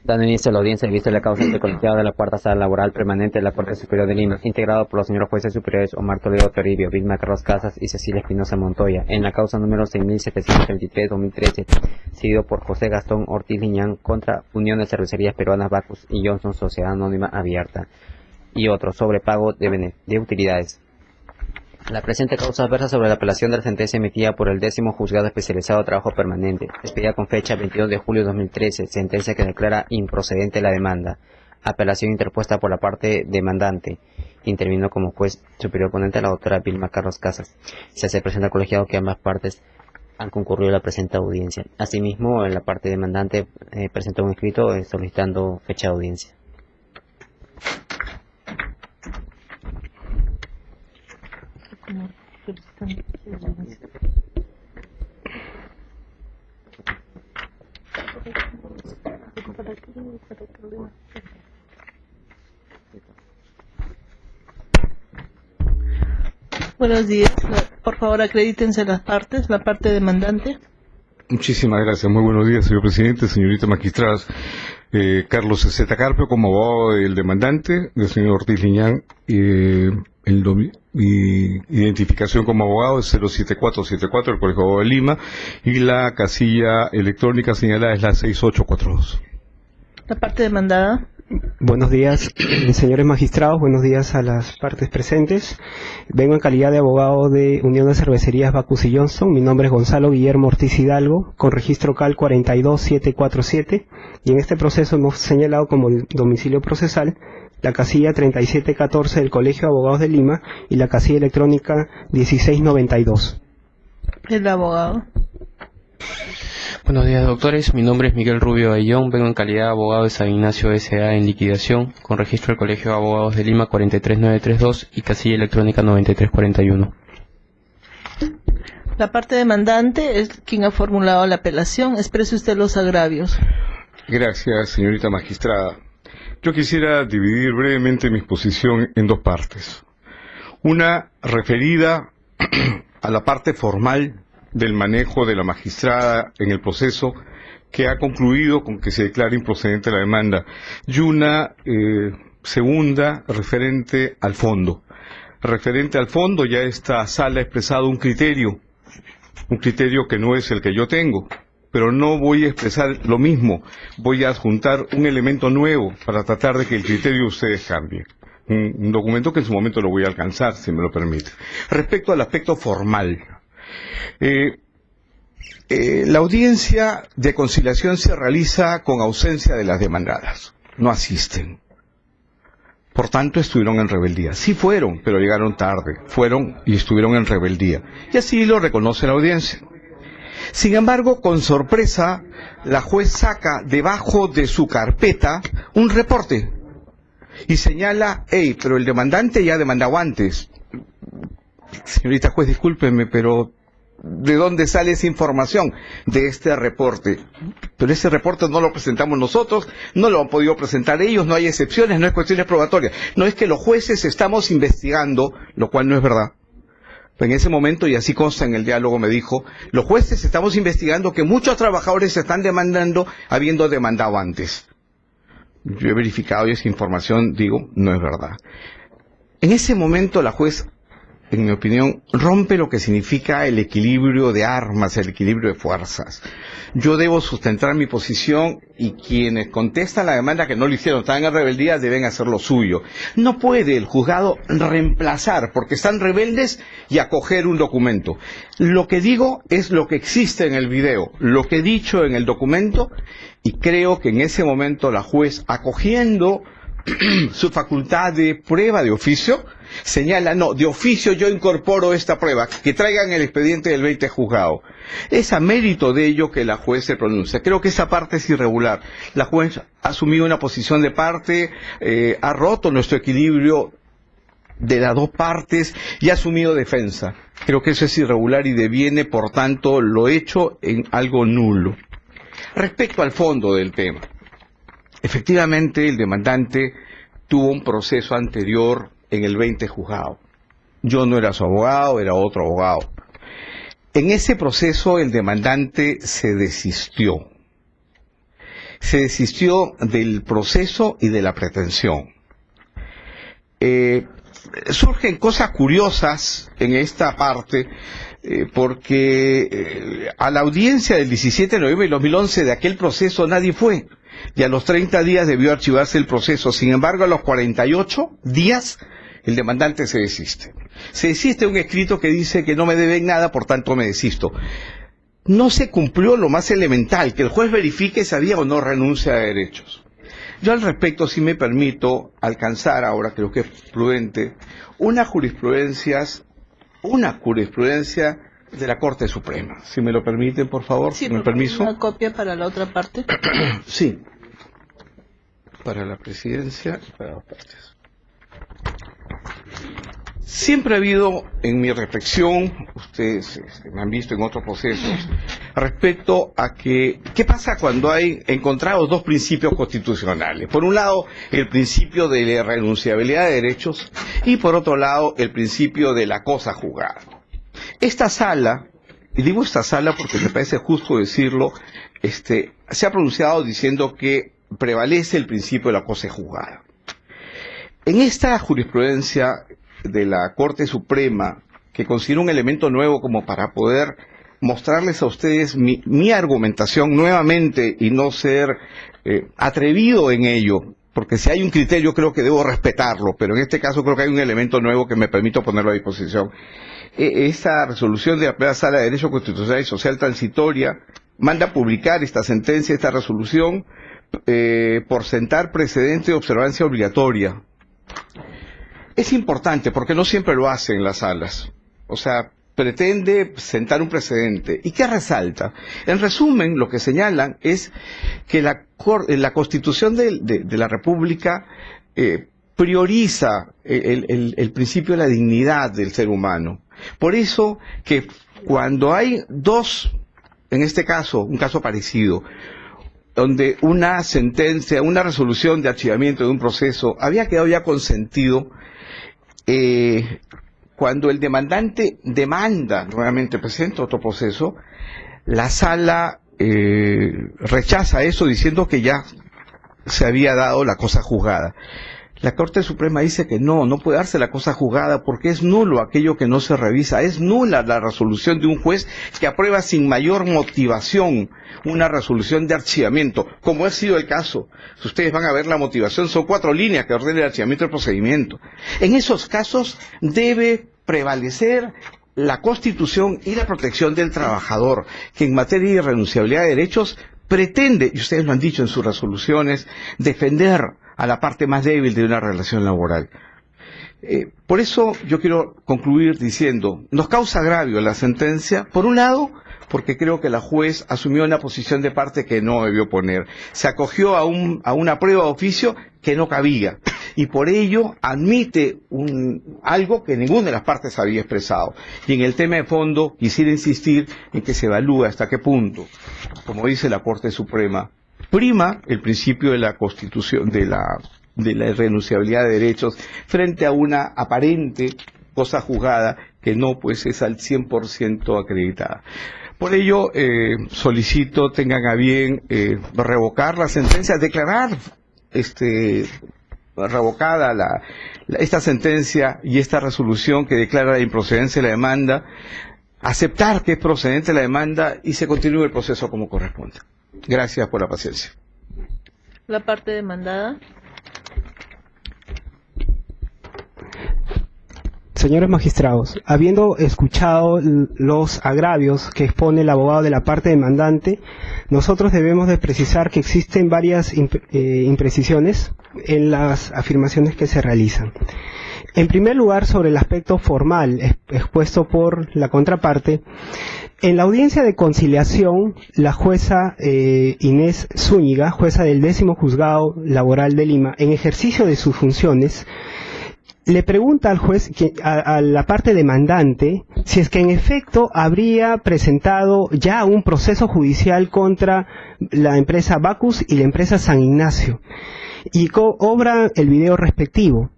Dando inicio a la audiencia de vista de la causa del colegiado de la Cuarta Sala Laboral Permanente de la Corte Superior de Lima, integrado por los señores jueces superiores Omar Toledo Toribio, Vilma Carlos Casas y Cecilia Espinosa Montoya, en la causa número 6733-2013, seguido por José Gastón Ortiz Liñán contra Unión de Cervecerías Peruanas Bacus y Johnson Sociedad Anónima Abierta, y otro sobre pago de utilidades. La presente causa versa sobre la apelación de la sentencia emitida por el 10º Juzgado Especializado de Trabajo Permanente, expedida con fecha 22 de julio de 2013, sentencia que declara improcedente la demanda. Apelación interpuesta por la parte demandante. Intervino como juez superior ponente la doctora Vilma Carlos Casas. Se hace presente al colegiado que ambas partes han concurrido a la presente audiencia. Asimismo, la parte demandante presentó un escrito solicitando fecha de audiencia. Buenos días. Por favor, acredítense las partes, la parte demandante. Muchísimas gracias. Muy buenos días, señor presidente, señorita magistrada. Carlos Z. Carpio, como abogado del demandante, del señor Ortiz Liñán, identificación como abogado es 07474 del Colegio de Abogados de Lima, y la casilla electrónica señalada es la 6842. La parte demandada. Buenos días, señores magistrados, buenos días a las partes presentes. Vengo en calidad de abogado de Unión de Cervecerías Bacus y Johnson. Mi nombre es Gonzalo Guillermo Ortiz Hidalgo, con registro CAL 42747, y en este proceso hemos señalado como domicilio procesal la casilla 3714 del Colegio de Abogados de Lima y la casilla electrónica 1692. El abogado. Buenos días, doctores. Mi nombre es Miguel Rubio Ayllón. Vengo en calidad de abogado de San Ignacio S.A. en liquidación, con registro del Colegio de Abogados de Lima 43932 y casilla electrónica 9341. La parte demandante es quien ha formulado la apelación. Exprese usted los agravios. Gracias, señorita magistrada. Yo quisiera dividir brevemente mi exposición en dos partes. Una referida a la parte formal del manejo de la magistrada en el proceso, que ha concluido con que se declara improcedente la demanda, y una segunda referente al fondo. Referente al fondo, ya esta sala ha expresado un criterio que no es el que yo tengo, pero no voy a expresar lo mismo, voy a adjuntar un elemento nuevo para tratar de que el criterio de ustedes cambie. Un documento que en su momento lo voy a alcanzar, si me lo permite. Respecto al aspecto formal, la audiencia de conciliación se realiza con ausencia de las demandadas, no asisten. Por tanto, estuvieron en rebeldía. Sí fueron, pero llegaron tarde. Fueron y estuvieron en rebeldía. Y así lo reconoce la audiencia. Sin embargo, con sorpresa, la juez saca debajo de su carpeta un reporte y señala: hey, pero el demandante ya ha demandado antes. Señorita juez, discúlpeme, pero ¿de dónde sale esa información? De este reporte. Pero ese reporte no lo presentamos nosotros, no lo han podido presentar ellos, no hay excepciones, no hay cuestiones probatorias. No es que los jueces estamos investigando, lo cual no es verdad. En ese momento, y así consta en el diálogo, me dijo: los jueces estamos investigando que muchos trabajadores se están demandando habiendo demandado antes. Yo he verificado y esa información, digo, no es verdad. En ese momento la juez, en mi opinión, rompe lo que significa el equilibrio de armas, el equilibrio de fuerzas. Yo debo sustentar mi posición y quienes contestan la demanda que no lo hicieron, están en rebeldía, deben hacer lo suyo. No puede el juzgado reemplazar porque están rebeldes y acoger un documento. Lo que digo es lo que existe en el video, lo que he dicho en el documento, y creo que en ese momento la juez, acogiendo su facultad de prueba de oficio, señala: no, de oficio yo incorporo esta prueba, que traigan el expediente del 20 juzgado. Es a mérito de ello que la juez se pronuncia. Creo que esa parte es irregular. La juez ha asumido una posición de parte, ha roto nuestro equilibrio de las dos partes y ha asumido defensa. Creo que eso es irregular y deviene, por tanto, lo hecho en algo nulo. Respecto al fondo del tema, efectivamente el demandante tuvo un proceso anterior en el 20 juzgado. Yo no era su abogado, era otro abogado. En ese proceso el demandante se desistió. se desistió del proceso y de la pretensión. Surgen cosas curiosas en esta parte, porque a la audiencia del 17 de noviembre de 2011 de aquel proceso nadie fue, y a los 30 días debió archivarse el proceso. Sin embargo, a los 48 días el demandante se desiste. Se desiste un escrito que dice que no me deben nada, por tanto me desisto. No se cumplió lo más elemental, que el juez verifique si había o no renuncia de derechos. Yo al respecto sí me permito alcanzar, ahora creo que es prudente, una jurisprudencia de la Corte Suprema. Si me lo permiten, por favor, Sí, con el permiso. una copia para la otra parte. Sí. Para la presidencia y para las partes. Siempre ha habido en mi reflexión, ustedes me han visto en otros procesos, respecto a qué pasa cuando hay encontrados dos principios constitucionales. Por un lado, el principio de la irrenunciabilidad de derechos y por otro lado, el principio de la cosa juzgada. Esta sala, y digo esta sala porque me parece justo decirlo, se ha pronunciado diciendo que prevalece el principio de la cosa juzgada. En esta jurisprudencia de la Corte Suprema, que considero un elemento nuevo como para poder mostrarles a ustedes mi argumentación nuevamente y no ser atrevido en ello, porque si hay un criterio creo que debo respetarlo, pero en este caso creo que hay un elemento nuevo que me permito ponerlo a disposición. Esta resolución de la Primera Sala de Derecho Constitucional y Social Transitoria manda a publicar esta sentencia, esta resolución, por sentar precedente de observancia obligatoria. Es importante porque no siempre lo hacen las salas. O sea, pretende sentar un precedente. ¿Y qué resalta? En resumen, lo que señalan es que la Constitución de la República prioriza el principio de la dignidad del ser humano. Por eso que cuando hay dos, en este caso, un caso parecido, donde una sentencia, una resolución de archivamiento de un proceso había quedado ya consentido, cuando el demandante demanda nuevamente, presenta otro proceso, la sala rechaza eso diciendo que ya se había dado la cosa juzgada. La Corte Suprema dice que no puede darse la cosa juzgada porque es nulo aquello que no se revisa, es nula la resolución de un juez que aprueba sin mayor motivación una resolución de archivamiento, como ha sido el caso. Si ustedes van a ver la motivación, son 4 líneas que ordenan el archivamiento del procedimiento. En esos casos debe prevalecer la Constitución y la protección del trabajador, que en materia de irrenunciabilidad de derechos pretende, y ustedes lo han dicho en sus resoluciones, defender a la parte más débil de una relación laboral. Por eso yo quiero concluir diciendo, nos causa agravio la sentencia, por un lado, porque creo que la juez asumió una posición de parte que no debió poner. Se acogió a una prueba de oficio que no cabía, y por ello admite algo que ninguna de las partes había expresado. Y en el tema de fondo quisiera insistir en que se evalúa hasta qué punto, como dice la Corte Suprema, prima el principio de la Constitución, de la irrenunciabilidad de derechos frente a una aparente cosa juzgada que no pues es al 100% acreditada. Por ello solicito tengan a bien revocar la sentencia, declarar revocada esta sentencia y esta resolución que declara la improcedencia de la demanda, aceptar que es procedente la demanda y se continúe el proceso como corresponde. Gracias por la paciencia. La parte demandada. Señores magistrados, habiendo escuchado los agravios que expone el abogado de la parte demandante, nosotros debemos de precisar que existen varias imprecisiones en las afirmaciones que se realizan. En primer lugar, sobre el aspecto formal expuesto por la contraparte, en la audiencia de conciliación, la jueza Inés Zúñiga, jueza del 10º Juzgado Laboral de Lima, en ejercicio de sus funciones, le pregunta al juez, a la parte demandante, si es que en efecto habría presentado ya un proceso judicial contra la empresa Bacus y la empresa San Ignacio, y obra el video respectivo.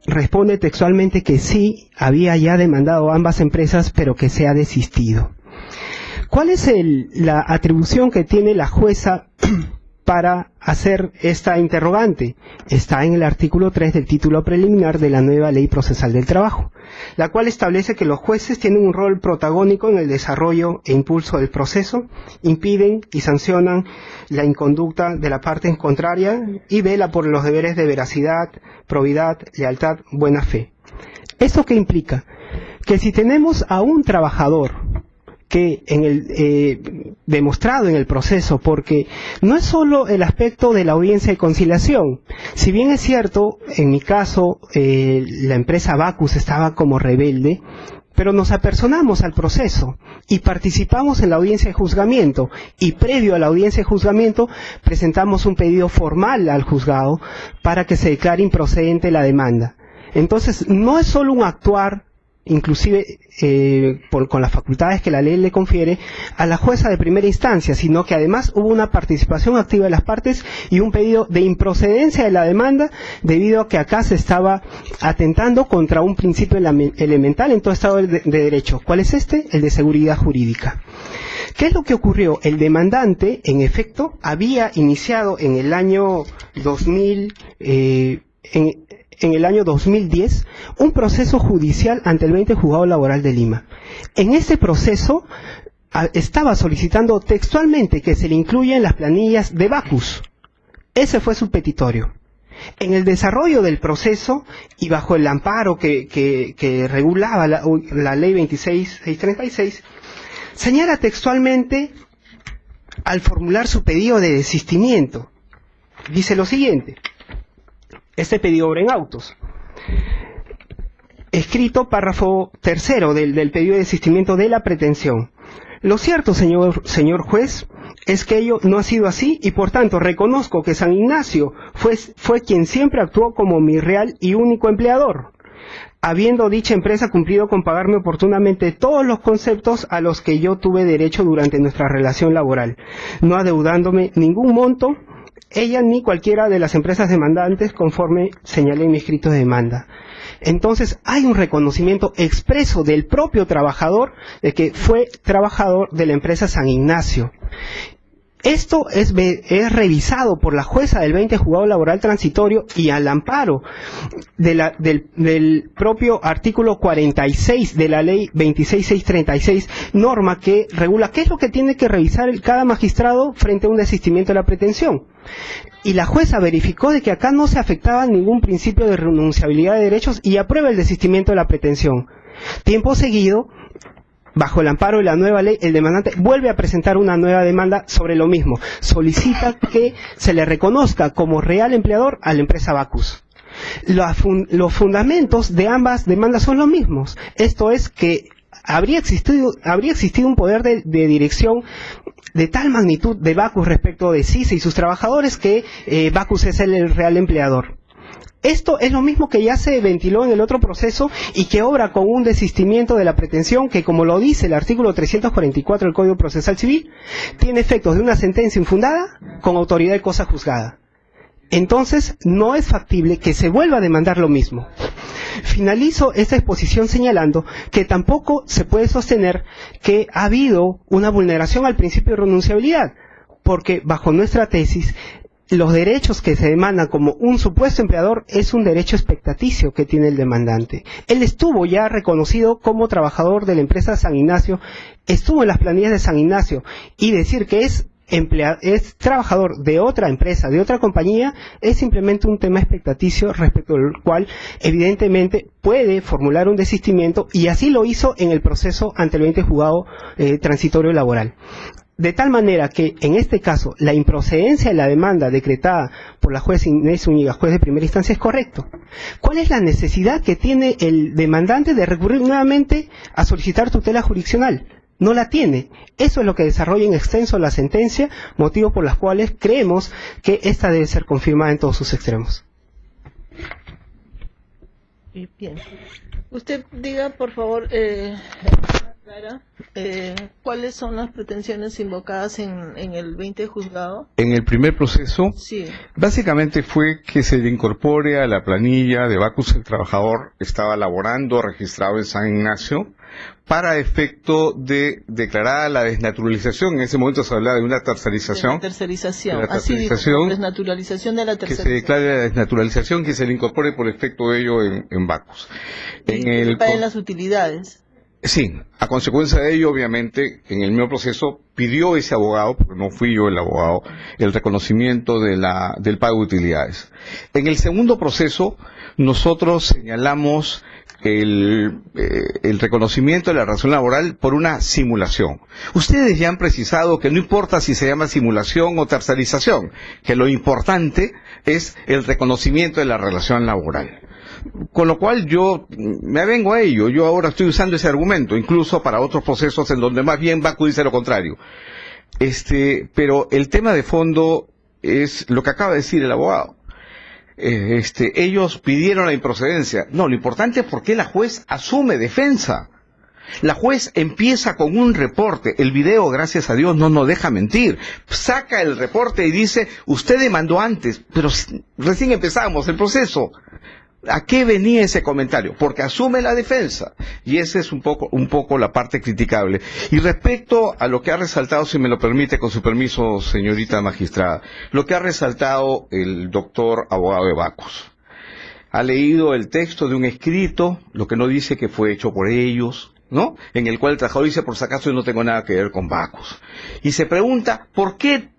Responde textualmente que sí, había ya demandado a ambas empresas, pero que se ha desistido. ¿Cuál es la atribución que tiene la jueza para hacer esta interrogante? Está en el artículo 3 del título preliminar de la nueva Ley Procesal del Trabajo, la cual establece que los jueces tienen un rol protagónico en el desarrollo e impulso del proceso, impiden y sancionan la inconducta de la parte contraria y vela por los deberes de veracidad, probidad, lealtad, buena fe. ¿Esto qué implica? Que si tenemos a un trabajador que demostrado en el proceso, porque no es solo el aspecto de la audiencia de conciliación, si bien es cierto, en mi caso, la empresa Bacus estaba como rebelde, pero nos apersonamos al proceso y participamos en la audiencia de juzgamiento, y previo a la audiencia de juzgamiento presentamos un pedido formal al juzgado para que se declare improcedente la demanda. Entonces, no es solo un actuar, inclusive con las facultades que la ley le confiere a la jueza de primera instancia, sino que además hubo una participación activa de las partes y un pedido de improcedencia de la demanda, debido a que acá se estaba atentando contra un principio elemental en todo Estado de Derecho. ¿Cuál es este? El de seguridad jurídica. ¿Qué es lo que ocurrió? El demandante, en efecto, había iniciado en el año 2000, en el año 2010, un proceso judicial ante el 20 Juzgado Laboral de Lima. En ese proceso estaba solicitando textualmente que se le incluya en las planillas de Bacus. Ese fue su petitorio. En el desarrollo del proceso y bajo el amparo que regulaba la ley 26636, señala textualmente al formular su pedido de desistimiento. Dice lo siguiente: este pedido obra en autos. Escrito párrafo tercero del pedido de desistimiento de la pretensión. Lo cierto, señor juez, es que ello no ha sido así y por tanto reconozco que San Ignacio fue quien siempre actuó como mi real y único empleador, habiendo dicha empresa cumplido con pagarme oportunamente todos los conceptos a los que yo tuve derecho durante nuestra relación laboral, no adeudándome ningún monto, ella ni cualquiera de las empresas demandantes, conforme señalé en mi escrito de demanda. Entonces hay un reconocimiento expreso del propio trabajador de que fue trabajador de la empresa San Ignacio. Esto es revisado por la jueza del 20 Juzgado Laboral Transitorio y al amparo del propio artículo 46 de la ley 26636, norma que regula qué es lo que tiene que revisar cada magistrado frente a un desistimiento de la pretensión. Y la jueza verificó de que acá no se afectaba ningún principio de renunciabilidad de derechos y aprueba el desistimiento de la pretensión. Tiempo seguido, bajo el amparo de la nueva ley, el demandante vuelve a presentar una nueva demanda sobre lo mismo. Solicita que se le reconozca como real empleador a la empresa Bacus. Los fundamentos de ambas demandas son los mismos. Esto es que habría existido un poder de dirección de tal magnitud de Bacus respecto de CICE y sus trabajadores que Bacus es el real empleador. Esto es lo mismo que ya se ventiló en el otro proceso y que obra con un desistimiento de la pretensión que, como lo dice el artículo 344 del Código Procesal Civil, tiene efectos de una sentencia infundada con autoridad de cosa juzgada. Entonces, no es factible que se vuelva a demandar lo mismo. Finalizo esta exposición señalando que tampoco se puede sostener que ha habido una vulneración al principio de renunciabilidad, porque bajo nuestra tesis, los derechos que se demandan como un supuesto empleador es un derecho expectaticio que tiene el demandante. Él estuvo ya reconocido como trabajador de la empresa San Ignacio, estuvo en las planillas de San Ignacio, y decir que es trabajador de otra empresa, de otra compañía, es simplemente un tema expectaticio respecto al cual evidentemente puede formular un desistimiento, y así lo hizo en el proceso ante el 20 Juzgado Transitorio Laboral. De tal manera que, en este caso, la improcedencia de la demanda decretada por la juez Inés Zúñiga, juez de primera instancia, es correcto. ¿Cuál es la necesidad que tiene el demandante de recurrir nuevamente a solicitar tutela jurisdiccional? No la tiene. Eso es lo que desarrolla en extenso la sentencia, motivos por los cuales creemos que esta debe ser confirmada en todos sus extremos. Bien. Usted diga, por favor, ¿cuáles son las pretensiones invocadas en el 20 juzgado? En el primer proceso, Sí. básicamente fue que se le incorpore a la planilla de Bacus el trabajador que estaba laborando, registrado en San Ignacio, para efecto de declarar la desnaturalización. En ese momento se hablaba de una De la tercerización. tercerización. De la Así dijo, tercerización, desnaturalización de la Que se tercerización. declare la desnaturalización, que se le incorpore por efecto de ello en Bacus. Y que se paguen las utilidades. Sí, a consecuencia de ello, obviamente, en el mismo proceso pidió ese abogado, porque no fui yo el abogado, el reconocimiento del pago de utilidades. En el segundo proceso, nosotros señalamos el reconocimiento de la relación laboral por una simulación. Ustedes ya han precisado que no importa si se llama simulación o tercerización, que lo importante es el reconocimiento de la relación laboral. Con lo cual yo me avengo a ello. Yo ahora estoy usando ese argumento, incluso para otros procesos en donde más bien Bacu dice lo contrario. Pero el tema de fondo es lo que acaba de decir el abogado. Ellos pidieron la improcedencia. No, lo importante es por qué la juez asume defensa. La juez empieza con un reporte. El video, gracias a Dios, no nos deja mentir. Saca el reporte y dice, usted demandó antes, pero recién empezamos el proceso. ¿A qué venía ese comentario? Porque asume la defensa. Y esa es un poco la parte criticable. Y respecto a lo que ha resaltado, si me lo permite, con su permiso, señorita magistrada, lo que ha resaltado el doctor abogado de Bacus. Ha leído el texto de un escrito, lo que no dice que fue hecho por ellos, ¿no? En el cual el trabajador dice, por si acaso yo no tengo nada que ver con Bacus. Y se pregunta, ¿por qué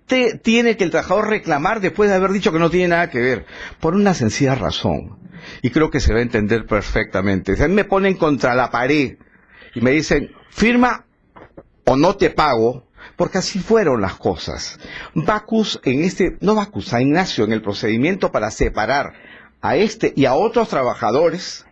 tiene que el trabajador reclamar después de haber dicho que no tiene nada que ver? Por una sencilla razón. Y creo que se va a entender perfectamente. Si a mí me ponen contra la pared y me dicen, firma o no te pago, porque así fueron las cosas. Bacus a Ignacio, en el procedimiento para separar a este y a otros trabajadores,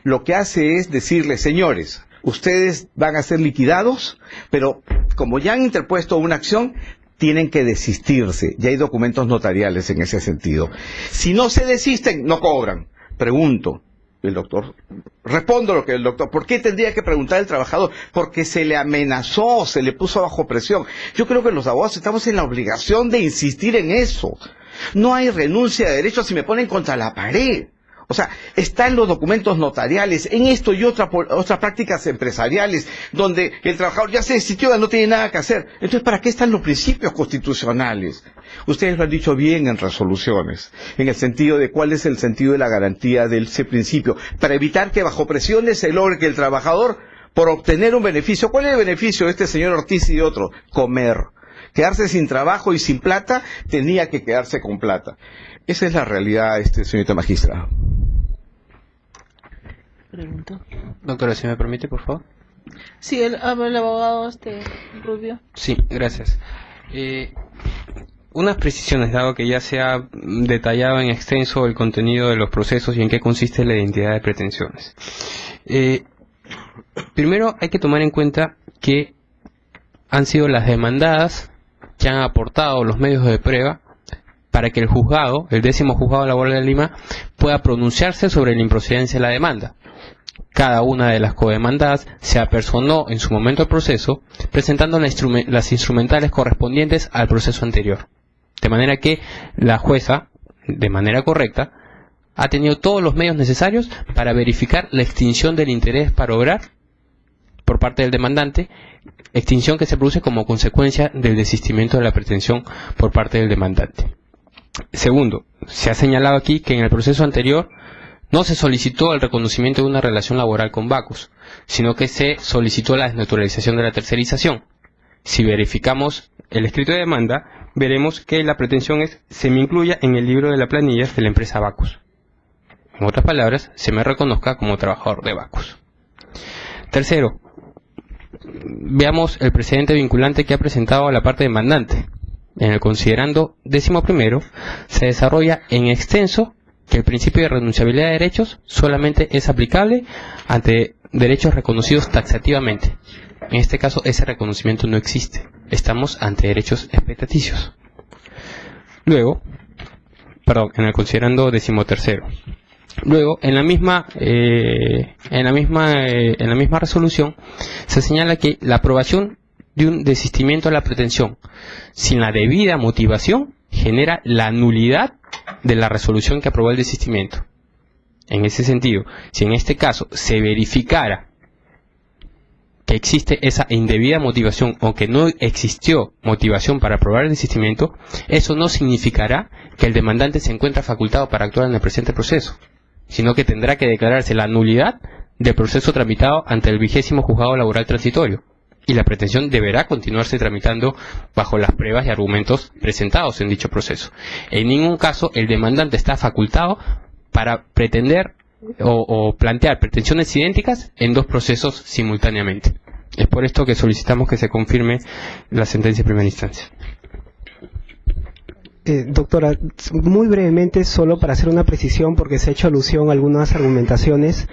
lo que hace es decirles, señores, ustedes van a ser liquidados, pero como ya han interpuesto una acción, tienen que desistirse. Ya hay documentos notariales en ese sentido. Si no se desisten, no cobran. Pregunto, el doctor, respondo lo que el doctor, ¿por qué tendría que preguntar el trabajador? Porque se le amenazó, se le puso bajo presión. Yo creo que los abogados estamos en la obligación de insistir en eso. No hay renuncia de derechos si me ponen contra la pared. O sea, está en los documentos notariales, en esto y otras prácticas empresariales, donde el trabajador ya se desistió, no tiene nada que hacer. Entonces, ¿para qué están los principios constitucionales? Ustedes lo han dicho bien en resoluciones, en el sentido de cuál es el sentido de la garantía de ese principio, para evitar que bajo presiones se logre que el trabajador, por obtener un beneficio, ¿cuál es el beneficio de este señor Ortiz y de otro? Comer. Quedarse sin trabajo y sin plata, tenía que quedarse con plata. Esa es la realidad, señorita magistrada. Pregunto. Doctora, si me permite, por favor. Sí, el abogado Rubio. Sí, gracias. Unas precisiones, dado que ya se ha detallado en extenso el contenido de los procesos y en qué consiste la identidad de pretensiones. Primero hay que tomar en cuenta que han sido las demandadas que han aportado los medios de prueba para que el juzgado, el 10º Juzgado Laboral de Lima, pueda pronunciarse sobre la improcedencia de la demanda. Cada una de las codemandadas se apersonó en su momento del proceso, presentando las instrumentales correspondientes al proceso anterior. De manera que la jueza, de manera correcta, ha tenido todos los medios necesarios para verificar la extinción del interés para obrar por parte del demandante, extinción que se produce como consecuencia del desistimiento de la pretensión por parte del demandante. Segundo, se ha señalado aquí que en el proceso anterior no se solicitó el reconocimiento de una relación laboral con Bacus, sino que se solicitó la desnaturalización de la tercerización. Si verificamos el escrito de demanda, veremos que la pretensión se me incluya en el libro de la planilla de la empresa Bacus. En otras palabras, se me reconozca como trabajador de Bacus. Tercero, veamos el precedente vinculante que ha presentado la parte demandante. En el considerando 11º, se desarrolla en extenso que el principio de renunciabilidad de derechos solamente es aplicable ante derechos reconocidos taxativamente. En este caso, ese reconocimiento no existe. Estamos ante derechos expectaticios. Luego, en el considerando 13º. Luego, en la misma resolución, se señala que la aprobación de un desistimiento de la pretensión sin la debida motivación genera la nulidad de la resolución que aprobó el desistimiento. En ese sentido, si en este caso se verificara que existe esa indebida motivación o que no existió motivación para aprobar el desistimiento, eso no significará que el demandante se encuentra facultado para actuar en el presente proceso, sino que tendrá que declararse la nulidad del proceso tramitado ante el 20º Juzgado Laboral Transitorio, y la pretensión deberá continuarse tramitando bajo las pruebas y argumentos presentados en dicho proceso. En ningún caso el demandante está facultado para pretender o plantear pretensiones idénticas en dos procesos simultáneamente. Es por esto que solicitamos que se confirme la sentencia de primera instancia. Doctora, muy brevemente, solo para hacer una precisión, porque se ha hecho alusión a algunas argumentaciones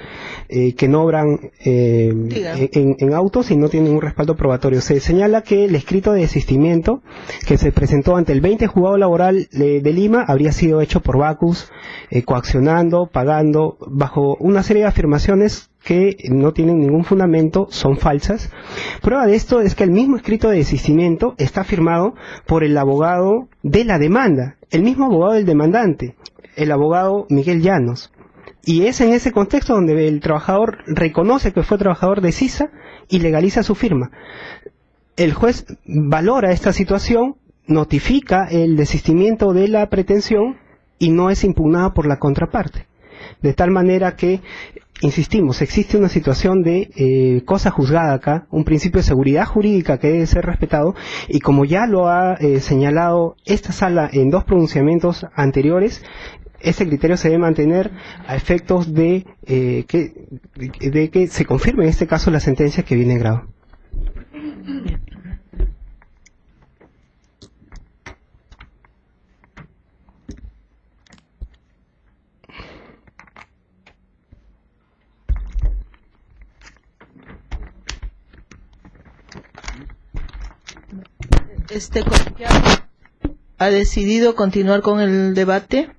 que no obran en autos y no tienen un respaldo probatorio. Se señala que el escrito de desistimiento que se presentó ante el 20 Juzgado Laboral de Lima habría sido hecho por Bacus, coaccionando, pagando, bajo una serie de afirmaciones que no tienen ningún fundamento, son falsas. Prueba de esto es que el mismo escrito de desistimiento está firmado por el abogado de la demanda, el mismo abogado del demandante, el abogado Miguel Llanos. Y es en ese contexto donde el trabajador reconoce que fue trabajador de CISA y legaliza su firma. El juez valora esta situación, notifica el desistimiento de la pretensión y no es impugnada por la contraparte. De tal manera que, insistimos, existe una situación de cosa juzgada acá, un principio de seguridad jurídica que debe ser respetado, y como ya lo ha señalado esta sala en dos pronunciamientos anteriores, ese criterio se debe mantener a efectos de que se confirme en este caso la sentencia que viene en grado. Este colegiado ha decidido continuar con el debate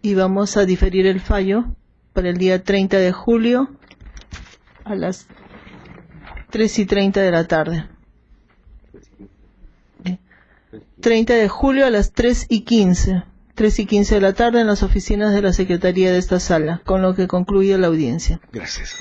y vamos a diferir el fallo para el día 30 de julio a las 3:30 de la tarde. 30 de julio a las 3:15. 3:15 de la tarde en las oficinas de la Secretaría de esta sala, con lo que concluye la audiencia. Gracias.